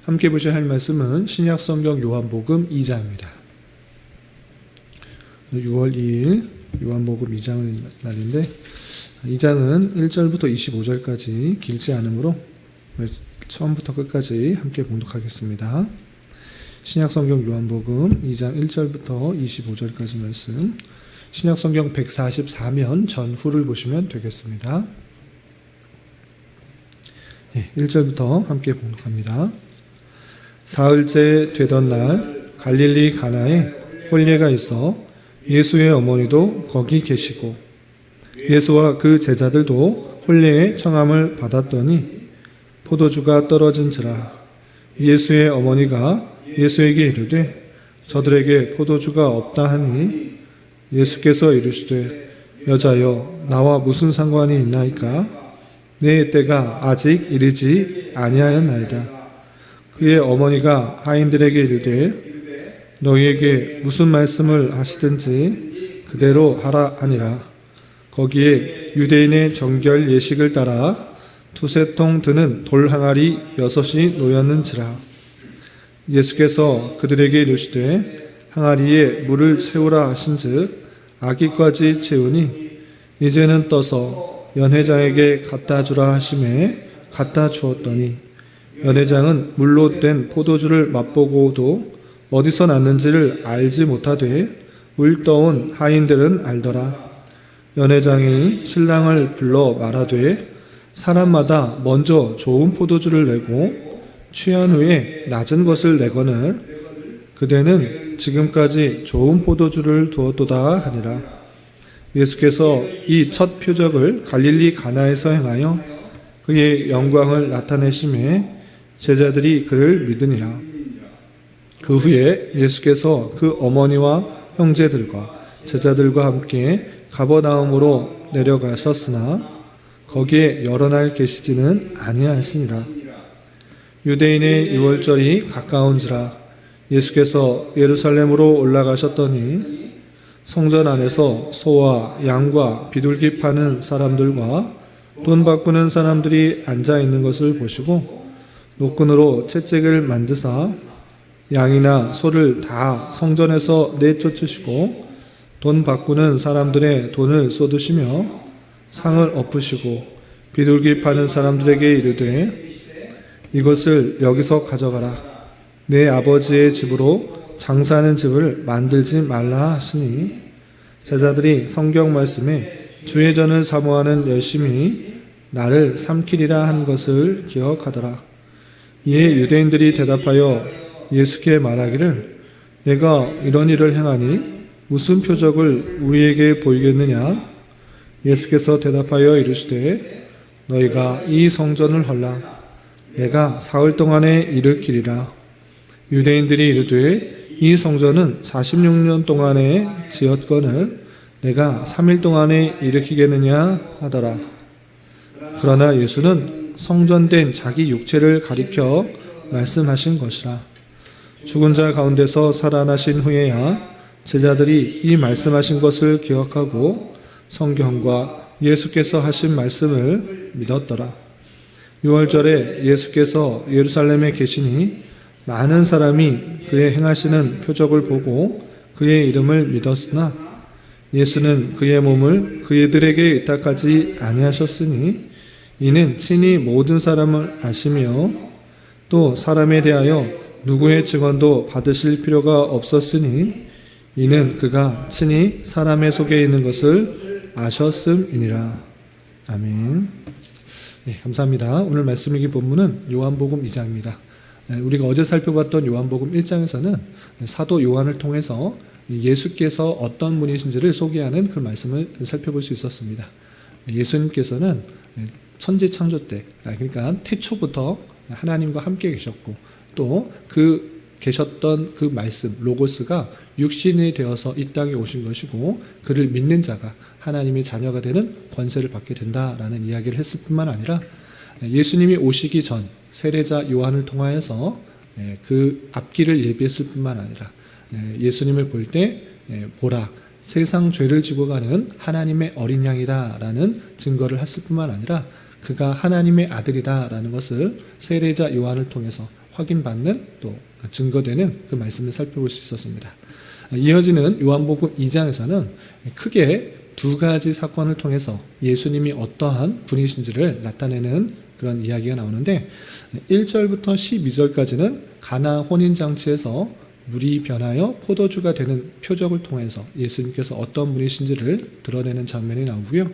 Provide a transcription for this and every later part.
함께 보셔야 할 말씀은 신약성경 요한복음 2장입니다. 6월 2일 요한복음 2장 날인데 2장은 1절부터 25절까지 길지 않으므로 처음부터 끝까지 함께 봉독하겠습니다. 신약성경 요한복음 2장 1절부터 25절까지 말씀, 신약성경 144면 전후를 보시면 되겠습니다. 1절부터 함께 봉독합니다. 사흘째 되던 날 갈릴리 가나에 혼례가 있어 예수의 어머니도 거기 계시고 예수와 그 제자들도 혼례의 청함을 받았더니 포도주가 떨어진지라. 예수의 어머니가 예수에게 이르되 저들에게 포도주가 없다 하니 예수께서 이르시되 여자여 나와 무슨 상관이 있나이까? 내 때가 아직 이르지 아니하였나이다. 그의 어머니가 하인들에게 이르되 너희에게 무슨 말씀을 하시든지 그대로 하라 하니라. 거기에 유대인의 정결 예식을 따라 두세 통 드는 돌 항아리 6이 놓였는지라. 예수께서 그들에게 이르시되 항아리에 물을 채우라 하신즉 아기까지 채우니 이제는 떠서 연회장에게 갖다 주라 하심에 갖다 주었더니 연회장은 물로 된 포도주를 맛보고도 어디서 났는지를 알지 못하되 물 떠온 하인들은 알더라. 연회장이 신랑을 불러 말하되 사람마다 먼저 좋은 포도주를 내고 취한 후에 낮은 것을 내거늘 그대는 지금까지 좋은 포도주를 두었도다 하니라. 예수께서 이 첫 표적을 갈릴리 가나에서 행하여 그의 영광을 나타내심에 제자들이 그를 믿으니라. 그 후에 예수께서 그 어머니와 형제들과 제자들과 함께 가버나움으로 내려가셨으나 거기에 여러 날 계시지는 아니하시니라. 유대인의 유월절이 가까운지라. 예수께서 예루살렘으로 올라가셨더니 성전 안에서 소와 양과 비둘기 파는 사람들과 돈 바꾸는 사람들이 앉아 있는 것을 보시고 노끈으로 채찍을 만드사 양이나 소를 다 성전에서 내쫓으시고 돈 바꾸는 사람들의 돈을 쏟으시며 상을 엎으시고 비둘기 파는 사람들에게 이르되 이것을 여기서 가져가라. 내 아버지의 집으로 장사하는 집을 만들지 말라 하시니 제자들이 성경 말씀에 주의 전을 사모하는 열심히 나를 삼키리라 한 것을 기억하더라. 이에 유대인들이 대답하여 예수께 말하기를 내가 이런 일을 행하니 무슨 표적을 우리에게 보이겠느냐? 예수께서 대답하여 이르시되 너희가 이 성전을 헐라. 내가 사흘 동안에 일으키리라. 유대인들이 이르되 이 성전은 46년 동안에 지었거늘 내가 3일 동안에 일으키겠느냐 하더라. 그러나 예수는 성전된 자기 육체를 가리켜 말씀하신 것이라. 죽은 자 가운데서 살아나신 후에야 제자들이 이 말씀하신 것을 기억하고 성경과 예수께서 하신 말씀을 믿었더라. 6월절에 예수께서 예루살렘에 계시니 많은 사람이 그의 행하시는 표적을 보고 그의 이름을 믿었으나 예수는 그의 몸을 그들에게 의탁하지 아니하셨으니 이는 친히 모든 사람을 아시며 또 사람에 대하여 누구의 증언도 받으실 필요가 없었으니 이는 그가 친히 사람의 속에 있는 것을 아셨음이니라. 아멘. 네, 감사합니다. 오늘 말씀 읽기 본문은 요한복음 2장입니다. 우리가 어제 살펴봤던 요한복음 1장에서는 사도 요한을 통해서 예수께서 어떤 분이신지를 소개하는 그 말씀을 살펴볼 수 있었습니다. 예수님께서는 천지 창조 때, 그러니까 태초부터 하나님과 함께 계셨고 또 그 계셨던 그 말씀, 로고스가 육신이 되어서 이 땅에 오신 것이고 그를 믿는 자가 하나님의 자녀가 되는 권세를 받게 된다라는 이야기를 했을 뿐만 아니라 예수님이 오시기 전 세례자 요한을 통하여서 그 앞길을 예비했을 뿐만 아니라 예수님을 볼 때 보라 세상 죄를 지고 가는 하나님의 어린 양이다라는 증거를 했을 뿐만 아니라 그가 하나님의 아들이다라는 것을 세례자 요한을 통해서 확인받는 또 증거되는 그 말씀을 살펴볼 수 있었습니다. 이어지는 요한복음 2장에서는 크게 두 가지 사건을 통해서 예수님이 어떠한 분이신지를 나타내는 그런 이야기가 나오는데 1절부터 12절까지는 가나 혼인잔치에서 물이 변하여 포도주가 되는 표적을 통해서 예수님께서 어떤 분이신지를 드러내는 장면이 나오고요.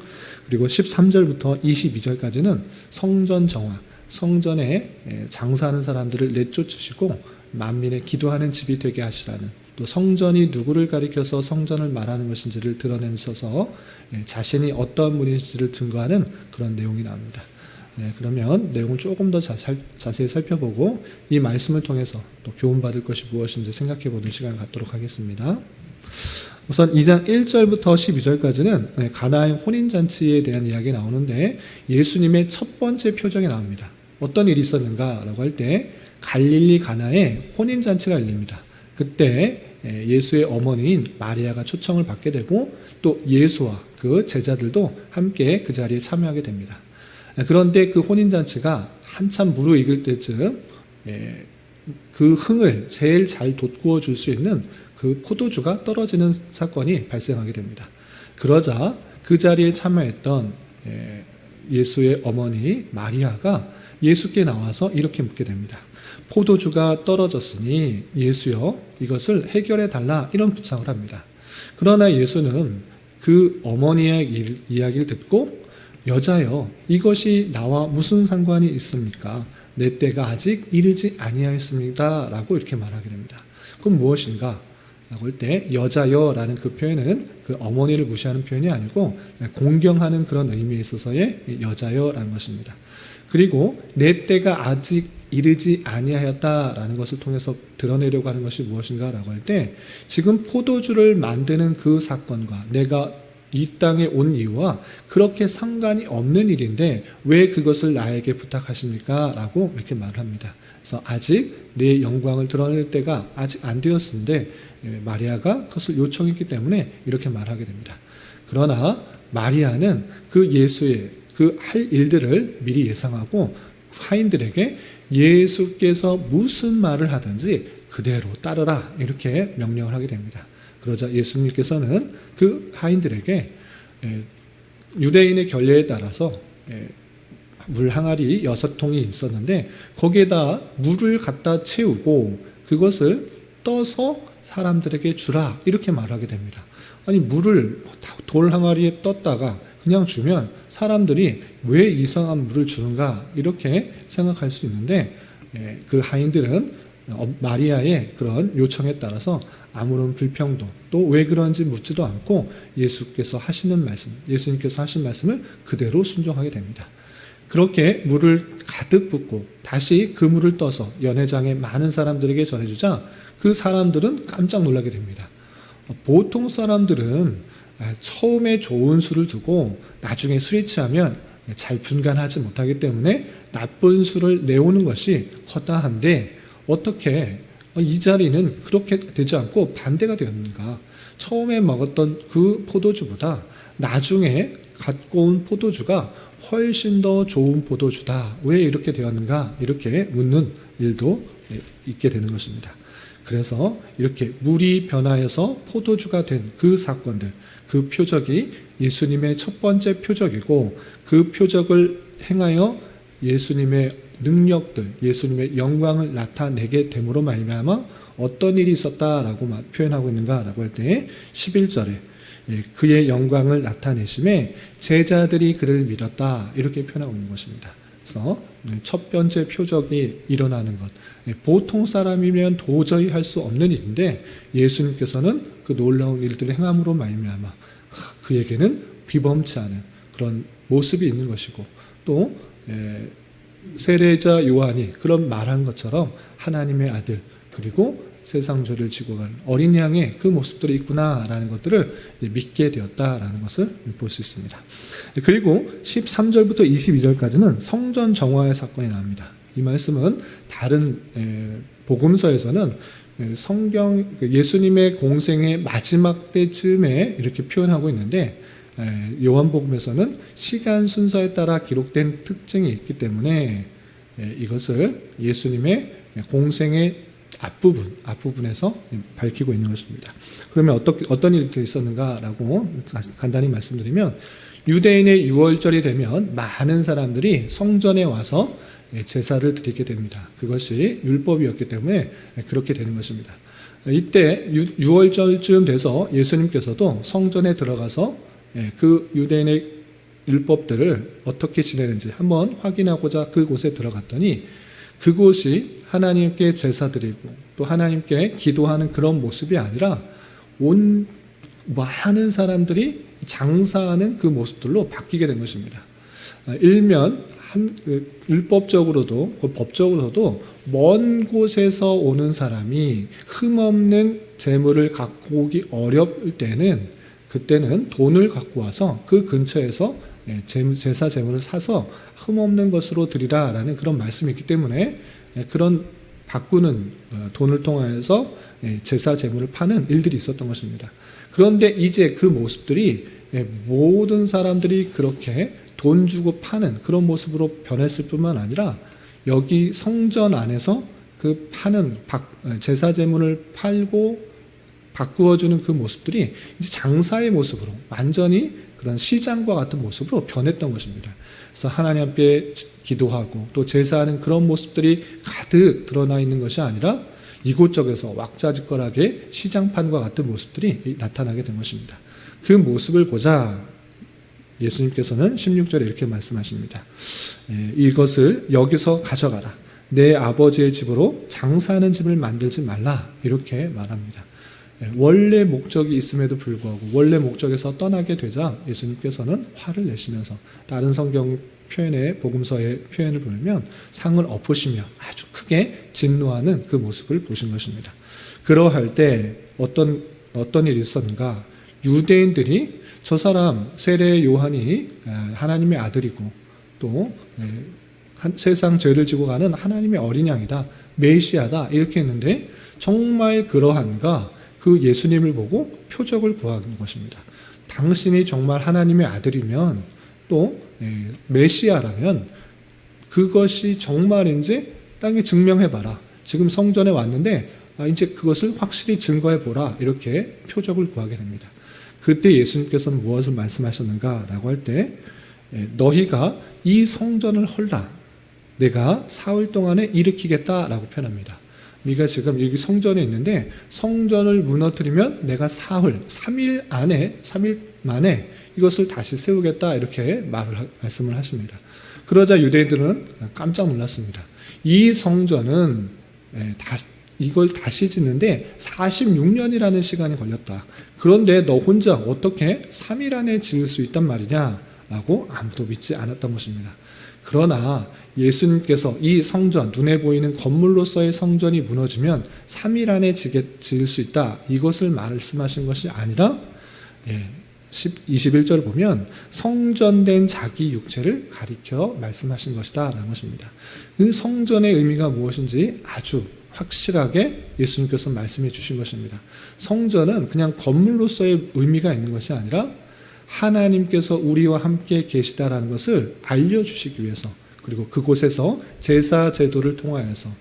그리고 13절부터 22절까지는 성전 정화, 성전에 장사하는 사람들을 내쫓으시고 만민의 기도하는 집이 되게 하시라는, 또 성전이 누구를 가리켜서 성전을 말하는 것인지를 드러내셔서 자신이 어떤 분인지를 증거하는 그런 내용이 나옵니다. 그러면 내용을 조금 더 자세히 살펴보고 이 말씀을 통해서 또 교훈받을 것이 무엇인지 생각해보는 시간을 갖도록 하겠습니다. 우선 2장 1절부터 12절까지는 가나의 혼인잔치에 대한 이야기가 나오는데 예수님의 첫 번째 표적이 나옵니다. 어떤 일이 있었는가라고 할 때 갈릴리 가나에 혼인잔치가 열립니다. 그때 예수의 어머니인 마리아가 초청을 받게 되고 또 예수와 그 제자들도 함께 그 자리에 참여하게 됩니다. 그런데 그 혼인잔치가 한참 무르익을 때쯤 그 흥을 제일 잘 돋구어 줄 수 있는 그 포도주가 떨어지는 사건이 발생하게 됩니다. 그러자 그 자리에 참여했던 예수의 어머니 마리아가 예수께 나와서 이렇게 묻게 됩니다. 포도주가 떨어졌으니 예수여 이것을 해결해 달라, 이런 부탁을 합니다. 그러나 예수는 그 어머니의 이야기를 듣고 여자여 이것이 나와 무슨 상관이 있습니까? 내 때가 아직 이르지 아니하였습니다 라고 이렇게 말하게 됩니다. 그럼 무엇인가? 라고 할 때 여자여 라는 그 표현은 그 어머니를 무시하는 표현이 아니고 공경하는 그런 의미에 있어서의 여자여 라는 것입니다. 그리고 내 때가 아직 이르지 아니하였다라는 것을 통해서 드러내려고 하는 것이 무엇인가 라고 할 때 지금 포도주를 만드는 그 사건과 내가 이 땅에 온 이유와 그렇게 상관이 없는 일인데 왜 그것을 나에게 부탁하십니까? 라고 이렇게 말을 합니다. 그래서 아직 내 영광을 드러낼 때가 아직 안 되었는데 마리아가 그것을 요청했기 때문에 이렇게 말하게 됩니다. 그러나 마리아는 그 예수의 그 할 일들을 미리 예상하고 하인들에게 예수께서 무슨 말을 하든지 그대로 따르라, 이렇게 명령을 하게 됩니다. 그러자 예수님께서는 그 하인들에게 유대인의 결례에 따라서 물 항아리 6통이 있었는데 거기에다 물을 갖다 채우고 그것을 떠서 사람들에게 주라, 이렇게 말하게 됩니다. 아니 물을 돌 항아리에 떴다가 그냥 주면 사람들이 왜 이상한 물을 주는가 이렇게 생각할 수 있는데 그 하인들은 마리아의 그런 요청에 따라서 아무런 불평도 또 왜 그런지 묻지도 않고 예수님께서 하신 말씀을 그대로 순종하게 됩니다. 그렇게 물을 가득 붓고 다시 그 물을 떠서 연회장에 많은 사람들에게 전해주자 그 사람들은 깜짝 놀라게 됩니다. 보통 사람들은 처음에 좋은 술을 두고 나중에 술에 취하면 잘 분간하지 못하기 때문에 나쁜 술을 내오는 것이 허다한데 어떻게 이 자리는 그렇게 되지 않고 반대가 되었는가? 처음에 먹었던 그 포도주보다 나중에 갖고 온 포도주가 훨씬 더 좋은 포도주다. 왜 이렇게 되었는가? 이렇게 묻는 일도 있게 되는 것입니다. 그래서 이렇게 물이 변하여서 포도주가 된 그 사건들, 그 표적이 예수님의 첫 번째 표적이고 그 표적을 행하여 예수님의 능력들, 예수님의 영광을 나타내게 됨으로 말미암아 어떤 일이 있었다라고 표현하고 있는가라고 할 때 11절에 그의 영광을 나타내심에 제자들이 그를 믿었다, 이렇게 표현하고 있는 것입니다. 그래서 첫 번째 표적이 일어나는 것, 보통 사람이면 도저히 할 수 없는 일인데 예수님께서는 그 놀라운 일들을 행함으로 말미암아 그에게는 비범치 않은 그런 모습이 있는 것이고 또 세례자 요한이 그런 말한 것처럼 하나님의 아들 그리고 세상 죄를 지고 가는 어린 양의 그 모습들이 있구나라는 것들을 믿게 되었다라는 것을 볼 수 있습니다. 그리고 13절부터 22절까지는 성전 정화의 사건이 나옵니다. 이 말씀은 다른 복음서에서는 성경 예수님의 공생의 마지막 때쯤에 이렇게 표현하고 있는데 요한복음에서는 시간 순서에 따라 기록된 특징이 있기 때문에 이것을 예수님의 공생의 앞부분에서 밝히고 있는 것입니다. 그러면 어떤 일들이 있었는가라고 간단히 말씀드리면, 유대인의 유월절이 되면 많은 사람들이 성전에 와서 제사를 드리게 됩니다. 그것이 율법이었기 때문에 그렇게 되는 것입니다. 이때 유월절쯤 돼서 예수님께서도 성전에 들어가서 그 유대인의 율법들을 어떻게 지내는지 한번 확인하고자 그곳에 들어갔더니, 그곳이 하나님께 제사 드리고 또 하나님께 기도하는 그런 모습이 아니라 온 많은 사람들이 장사하는 그 모습들로 바뀌게 된 것입니다. 일면 율법적으로도 법적으로도 먼 곳에서 오는 사람이 흠없는 재물을 갖고 오기 어려울 때는, 그때는 돈을 갖고 와서 그 근처에서 제사 제물을 사서 흠없는 것으로 드리라라는 그런 말씀이 있기 때문에 그런 바꾸는 돈을 통해서 제사 제물을 파는 일들이 있었던 것입니다. 그런데 이제 그 모습들이 모든 사람들이 그렇게 돈 주고 파는 그런 모습으로 변했을 뿐만 아니라, 여기 성전 안에서 그 파는 제사 제물을 팔고 바꾸어주는 그 모습들이 이제 장사의 모습으로, 완전히 그런 시장과 같은 모습으로 변했던 것입니다. 그래서 하나님 앞에 기도하고 또 제사하는 그런 모습들이 가득 드러나 있는 것이 아니라, 이곳저곳에서 왁자지껄하게 시장판과 같은 모습들이 나타나게 된 것입니다. 그 모습을 보자 예수님께서는 16절에 이렇게 말씀하십니다. 이것을 여기서 가져가라. 내 아버지의 집으로 장사하는 집을 만들지 말라. 이렇게 말합니다. 원래 목적이 있음에도 불구하고 원래 목적에서 떠나게 되자 예수님께서는 화를 내시면서, 다른 성경 표현의 복음서의 표현을 보면 상을 엎으시며 아주 크게 진노하는 그 모습을 보신 것입니다. 그러할 때 어떤 일이 있었는가? 유대인들이 저 사람 세례 요한이 하나님의 아들이고 또 세상 죄를 지고 가는 하나님의 어린 양이다, 메시아다, 이렇게 했는데 정말 그러한가? 그 예수님을 보고 표적을 구하는 것입니다. 당신이 정말 하나님의 아들이면, 또 메시아라면 그것이 정말인지 땅에 증명해봐라. 지금 성전에 왔는데 이제 그것을 확실히 증거해보라. 이렇게 표적을 구하게 됩니다. 그때 예수님께서는 무엇을 말씀하셨는가 라고 할 때, 너희가 이 성전을 헐라. 내가 사흘 동안에 일으키겠다라고 표현합니다. 네가 지금 여기 성전에 있는데 성전을 무너뜨리면 내가 3일 만에 이것을 다시 세우겠다, 이렇게 말씀을 하십니다. 그러자 유대인들은 깜짝 놀랐습니다. 이 성전은 이걸 다시 짓는데 46년이라는 시간이 걸렸다. 그런데 너 혼자 어떻게 3일 안에 지을 수 있단 말이냐? 라고 아무도 믿지 않았던 것입니다. 그러나 예수님께서 이 성전, 눈에 보이는 건물로서의 성전이 무너지면 3일 안에 지을 수 있다, 이것을 말씀하신 것이 아니라 21절을 보면 성전된 자기 육체를 가리켜 말씀하신 것이다 라는 것입니다. 그 성전의 의미가 무엇인지 아주 확실하게 예수님께서 말씀해 주신 것입니다. 성전은 그냥 건물로서의 의미가 있는 것이 아니라 하나님께서 우리와 함께 계시다라는 것을 알려주시기 위해서, 그리고 그곳에서 제사 제도를 통하여서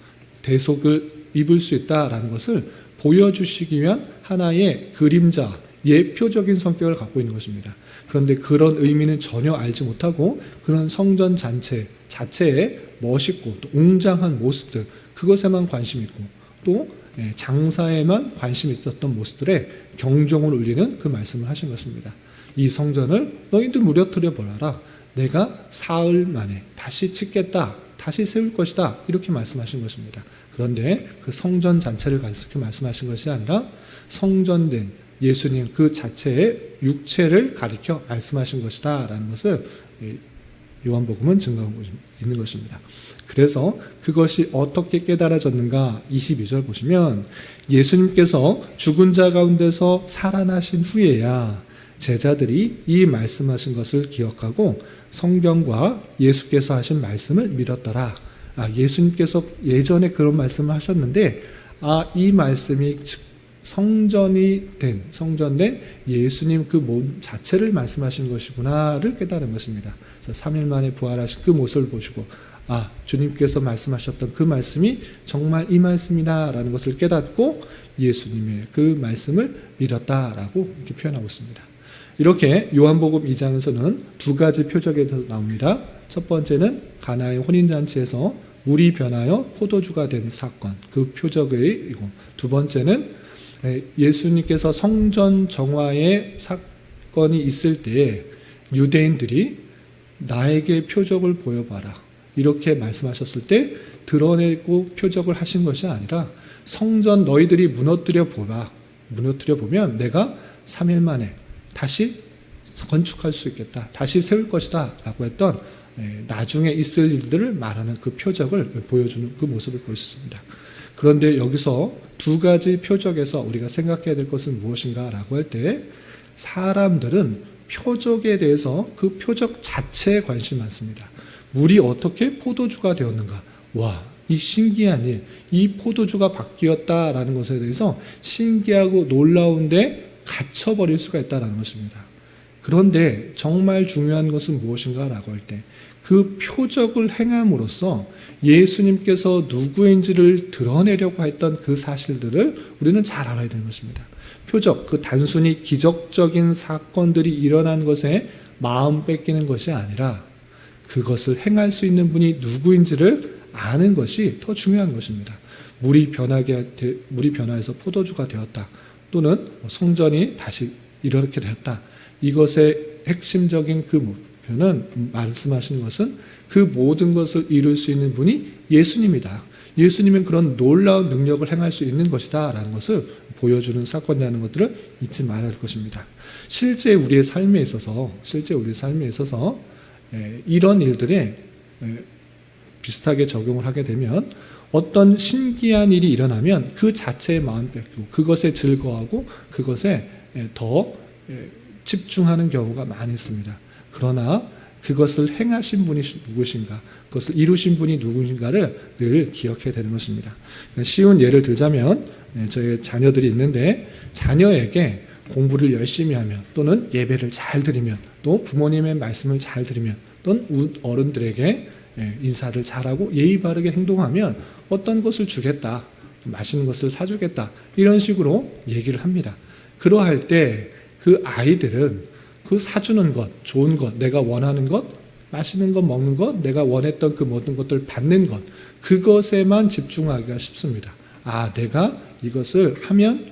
대속을 입을 수 있다라는 것을 보여주시기 위한 하나의 그림자, 예표적인 성격을 갖고 있는 것입니다. 그런데 그런 의미는 전혀 알지 못하고 그런 성전 자체에 멋있고 또 웅장한 모습들, 그것에만 관심 있고 또 장사에만 관심이 있었던 모습들에 경종을 울리는 그 말씀을 하신 것입니다. 이 성전을 너희들 무너뜨려 보라라. 내가 사흘 만에 다시 짓겠다, 다시 세울 것이다, 이렇게 말씀하신 것입니다. 그런데 그 성전 자체를 가리켜 말씀하신 것이 아니라 성전된 예수님 그 자체의 육체를 가리켜 말씀하신 것이다 라는 것을 요한복음은 증거하고 있는 것입니다. 그래서 그것이 어떻게 깨달아졌는가? 22절 보시면 예수님께서 죽은 자 가운데서 살아나신 후에야 제자들이 이 말씀하신 것을 기억하고 성경과 예수께서 하신 말씀을 믿었더라. 예수님께서 예전에 그런 말씀을 하셨는데 이 말씀이 성전된 예수님 그 몸 자체를 말씀하신 것이구나를 깨달은 것입니다. 그래서 3일 만에 부활하신 그 모습을 보시고 주님께서 말씀하셨던 그 말씀이 정말 이 말씀이다라는 것을 깨닫고 예수님의 그 말씀을 믿었다라고 이렇게 표현하고 있습니다. 이렇게 요한복음 2장에서는 두 가지 표적이 나옵니다. 첫 번째는 가나의 혼인잔치에서 물이 변하여 포도주가 된 사건, 그 표적이고, 두 번째는 예수님께서 성전 정화의 사건이 있을 때에 유대인들이 나에게 표적을 보여봐라 이렇게 말씀하셨을 때 드러내고 표적을 하신 것이 아니라 성전 너희들이 무너뜨려 보면 내가 3일 만에 다시 건축할 수 있겠다, 다시 세울 것이다 라고 했던 나중에 있을 일들을 말하는 그 표적을 보여주는 그 모습을 보였습니다. 그런데 여기서 두 가지 표적에서 우리가 생각해야 될 것은 무엇인가 라고 할 때, 사람들은 표적에 대해서 그 표적 자체에 관심이 많습니다. 물이 어떻게 포도주가 되었는가, 이 신기한 일, 이 포도주가 바뀌었다라는 것에 대해서 신기하고 놀라운데 갇혀버릴 수가 있다는 것입니다. 그런데 정말 중요한 것은 무엇인가 라고 할 때, 그 표적을 행함으로써 예수님께서 누구인지를 드러내려고 했던 그 사실들을 우리는 잘 알아야 되는 것입니다. 표적, 그 단순히 기적적인 사건들이 일어난 것에 마음 뺏기는 것이 아니라 그것을 행할 수 있는 분이 누구인지를 아는 것이 더 중요한 것입니다. 물이 변화해서 포도주가 되었다, 또는 성전이 다시 이렇게 되었다. 이것의 핵심적인 그 목표는, 말씀하시는 것은 그 모든 것을 이룰 수 있는 분이 예수님이다. 예수님은 그런 놀라운 능력을 행할 수 있는 것이다 라는 것을 보여주는 사건이라는 것들을 잊지 말아야 할 것입니다. 실제 우리의 삶에 있어서 이런 일들에 비슷하게 적용을 하게 되면, 어떤 신기한 일이 일어나면 그 자체에 마음 뺏기고 그것에 즐거워하고 그것에 더 집중하는 경우가 많이 있습니다. 그러나 그것을 행하신 분이 누구신가, 그것을 이루신 분이 누구인가를 늘 기억해야 되는 것입니다. 쉬운 예를 들자면, 저희 자녀들이 있는데 자녀에게 공부를 열심히 하면, 또는 예배를 잘 드리면, 또 부모님의 말씀을 잘 들으면, 또는 어른들에게 인사를 잘하고 예의 바르게 행동하면 어떤 것을 주겠다, 맛있는 것을 사주겠다, 이런 식으로 얘기를 합니다. 그러할 때 그 아이들은 그 사주는 것, 좋은 것, 내가 원하는 것, 맛있는 것 먹는 것, 내가 원했던 그 모든 것들을 받는 것, 그것에만 집중하기가 쉽습니다. 내가 이것을 하면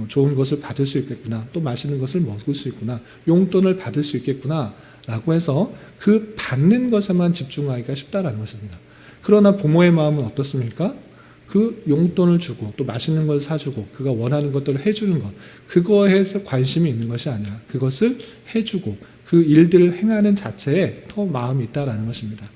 좋은 것을 받을 수 있겠구나, 또 맛있는 것을 먹을 수 있구나, 용돈을 받을 수 있겠구나 라고 해서 그 받는 것에만 집중하기가 쉽다라는 것입니다. 그러나 부모의 마음은 어떻습니까? 그 용돈을 주고 또 맛있는 걸 사주고 그가 원하는 것들을 해주는 것, 그거에 관심이 있는 것이 아니라 그것을 해주고 그 일들을 행하는 자체에 더 마음이 있다라는 것입니다.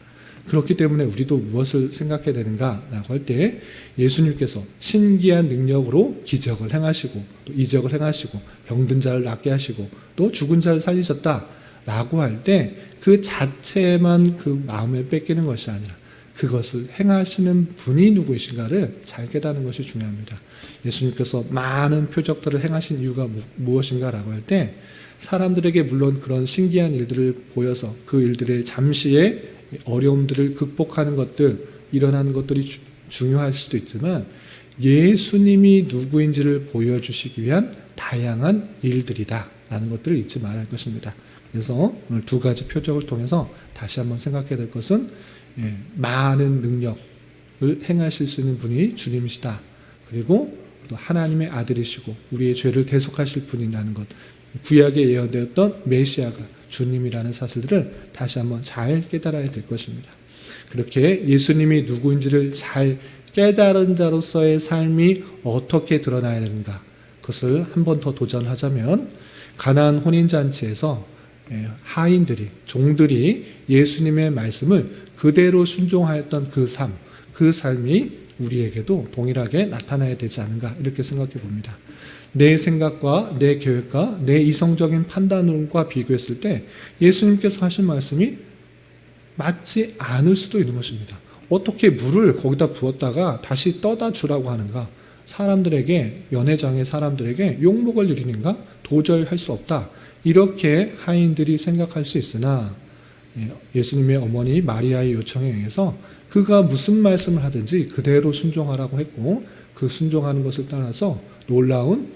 그렇기 때문에 우리도 무엇을 생각해야 되는가라고 할 때, 예수님께서 신기한 능력으로 기적을 행하시고 또 이적을 행하시고 병든 자를 낫게 하시고 또 죽은 자를 살리셨다라고 할 때 그 자체에만 그 마음을 뺏기는 것이 아니라 그것을 행하시는 분이 누구이신가를 잘 깨닫는 것이 중요합니다. 예수님께서 많은 표적들을 행하신 이유가 무엇인가라고 할 때, 사람들에게 물론 그런 신기한 일들을 보여서 그 일들의 잠시의 어려움들을 극복하는 것들, 일어나는 것들이 중요할 수도 있지만, 예수님이 누구인지를 보여주시기 위한 다양한 일들이다 라는 것들을 잊지 말아야 할 것입니다. 그래서 오늘 두 가지 표적을 통해서 다시 한번 생각해야 될 것은, 많은 능력을 행하실 수 있는 분이 주님이시다. 그리고 또 하나님의 아들이시고 우리의 죄를 대속하실 분이라는 것, 구약에 예언되었던 메시아가 주님이라는 사실들을 다시 한번 잘 깨달아야 될 것입니다. 그렇게 예수님이 누구인지를 잘 깨달은 자로서의 삶이 어떻게 드러나야 되는가, 그것을 한 번 더 도전하자면, 가나안 혼인잔치에서 하인들이, 종들이 예수님의 말씀을 그대로 순종하였던 그 삶이 우리에게도 동일하게 나타나야 되지 않은가, 이렇게 생각해 봅니다. 내 생각과 내 계획과 내 이성적인 판단과 비교했을 때 예수님께서 하신 말씀이 맞지 않을 수도 있는 것입니다. 어떻게 물을 거기다 부었다가 다시 떠다 주라고 하는가? 연회장의 사람들에게 욕먹을 일인가? 도저히 할 수 없다. 이렇게 하인들이 생각할 수 있으나, 예수님의 어머니 마리아의 요청에 의해서 그가 무슨 말씀을 하든지 그대로 순종하라고 했고 그 순종하는 것을 따라서 놀라운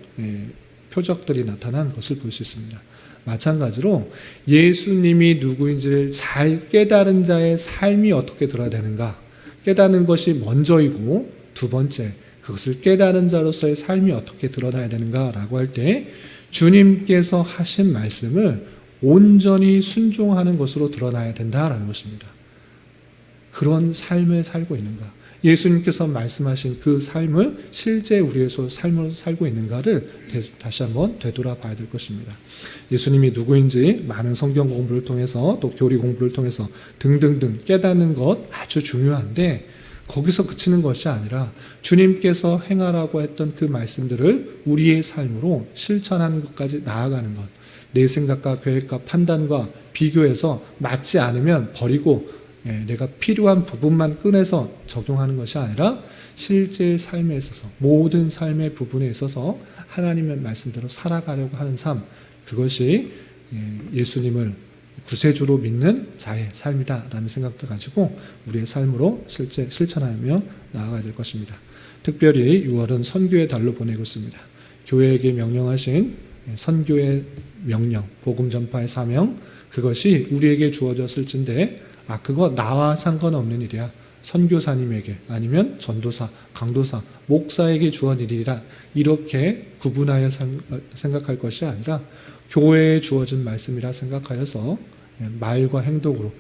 표적들이 나타난 것을 볼 수 있습니다. 마찬가지로 예수님이 누구인지를 잘 깨달은 자의 삶이 어떻게 들어야 되는가, 깨닫는 것이 먼저이고 두 번째, 그것을 깨달은 자로서의 삶이 어떻게 드러나야 되는가라고 할 때 주님께서 하신 말씀을 온전히 순종하는 것으로 드러나야 된다라는 것입니다. 그런 삶을 살고 있는가, 예수님께서 말씀하신 그 삶을 실제 우리의 삶으로 살고 있는가를 다시 한번 되돌아봐야 될 것입니다. 예수님이 누구인지 많은 성경 공부를 통해서 또 교리 공부를 통해서 등등등 깨닫는 것 아주 중요한데 거기서 그치는 것이 아니라 주님께서 행하라고 했던 그 말씀들을 우리의 삶으로 실천하는 것까지 나아가는 것, 내 생각과 계획과 판단과 비교해서 맞지 않으면 버리고 내가 필요한 부분만 꺼내서 적용하는 것이 아니라 실제 삶에 있어서 모든 삶의 부분에 있어서 하나님의 말씀대로 살아가려고 하는 삶, 그것이 예수님을 구세주로 믿는 자의 삶이다라는 생각도 가지고 우리의 삶으로 실제 실천하며 나아가야 될 것입니다. 특별히 6월은 선교의 달로 보내고 있습니다. 교회에게 명령하신 선교의 명령, 복음 전파의 사명, 그것이 우리에게 주어졌을진데 그거 나와 상관없는 일이야, 선교사님에게 아니면 전도사, 강도사, 목사에게 주어진 일이라 이렇게 구분하여 생각할 것이 아니라 교회에 주어진 말씀이라 생각하여서 말과 행동으로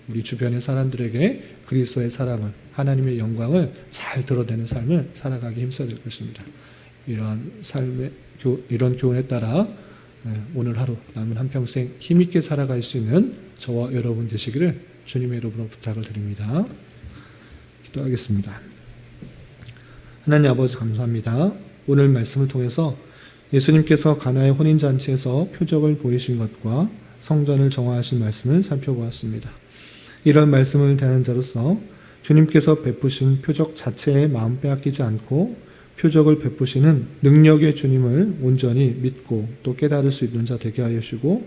우리 주변의 사람들에게 그리스도의 사랑을, 하나님의 영광을 잘 드러내는 삶을 살아가기 힘써야 될 것입니다. 이런 교훈에 따라 오늘 하루 남은 한평생 힘있게 살아갈 수 있는 저와 여러분 되시기를 주님의 이름으로 부탁을 드립니다. 기도하겠습니다. 하나님 아버지 감사합니다. 오늘 말씀을 통해서 예수님께서 가나의 혼인잔치에서 표적을 보이신 것과 성전을 정화하신 말씀을 살펴보았습니다. 이런 말씀을 대하는 자로서 주님께서 베푸신 표적 자체에 마음 빼앗기지 않고 표적을 베푸시는 능력의 주님을 온전히 믿고 또 깨달을 수 있는 자 되게 하여 주시고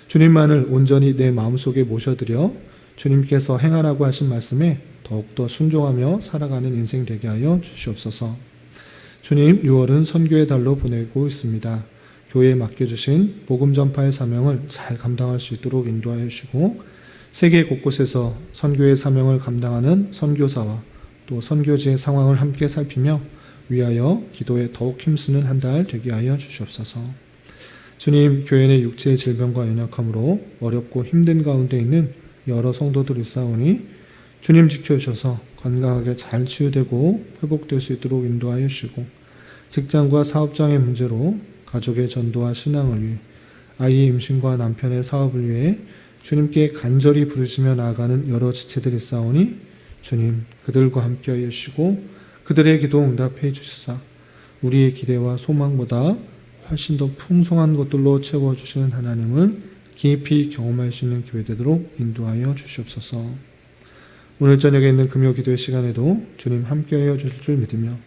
주님만을 온전히 내 마음속에 모셔드려 주님께서 행하라고 하신 말씀에 더욱더 순종하며 살아가는 인생 되게 하여 주시옵소서. 주님, 6월은 선교의 달로 보내고 있습니다. 교회에 맡겨주신 복음 전파의 사명을 잘 감당할 수 있도록 인도하여 주시고 세계 곳곳에서 선교의 사명을 감당하는 선교사와 또 선교지의 상황을 함께 살피며 위하여 기도에 더욱 힘쓰는 한 달 되게 하여 주시옵소서. 주님, 교회 내 육체의 질병과 연약함으로 어렵고 힘든 가운데 있는 여러 성도들이 있사오니 주님 지켜주셔서 건강하게 잘 치유되고 회복될 수 있도록 인도하여 주시고 직장과 사업장의 문제로 가족의 전도와 신앙을 위해 아이의 임신과 남편의 사업을 위해 주님께 간절히 부르시며 나아가는 여러 지체들이 있사오니 주님 그들과 함께하여 주시고 그들의 기도 응답해 주시사 우리의 기대와 소망보다 훨씬 더 풍성한 것들로 채워주시는 하나님을 깊이 경험할 수 있는 교회 되도록 인도하여 주시옵소서. 오늘 저녁에 있는 금요 기도의 시간에도 주님 함께하여 주실 줄 믿으며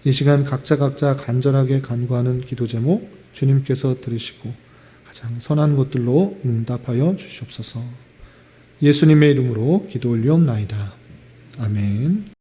이 시간 각자 간절하게 간구하는 기도 제목 주님께서 들으시고 가장 선한 것들로 응답하여 주시옵소서. 예수님의 이름으로 기도 올리옵나이다. 아멘.